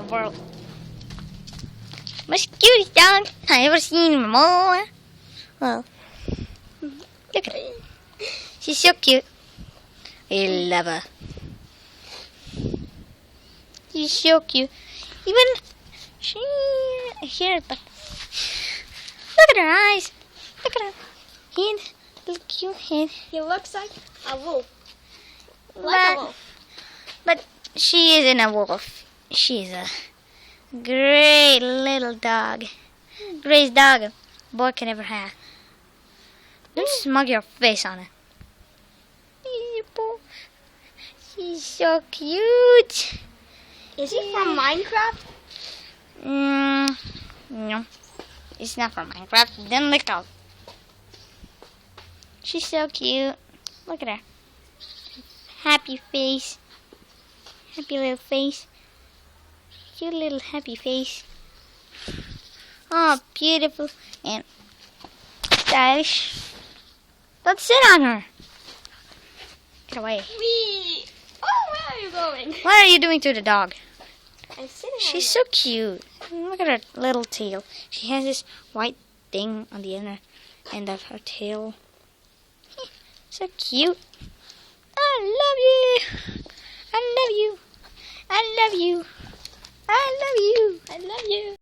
world. Most cutest dog I ever seen in my whole life. Well, look at her. She's so cute. I love her. She's so cute. Even she here, but look at her eyes. Look at her head. Little cute head. He looks like a wolf. Like a wolf. But she isn't a wolf. She's a great little dog. Greatest dog a boy can ever have. Don't smug your face on it. She's so cute. Is he from Minecraft? No. It's not from Minecraft. Then look out. She's so cute. Look at her. Happy face. Happy little face. Cute little happy face. Oh, beautiful and stylish. Don't sit on her. Get away. Wee! Oh, where are you going? What are you doing to the dog? I'm sitting on She's so cute. Look at her little tail. She has this white thing on the inner end of her tail. So cute. I love you. I love you. I love you. I love you. I love you.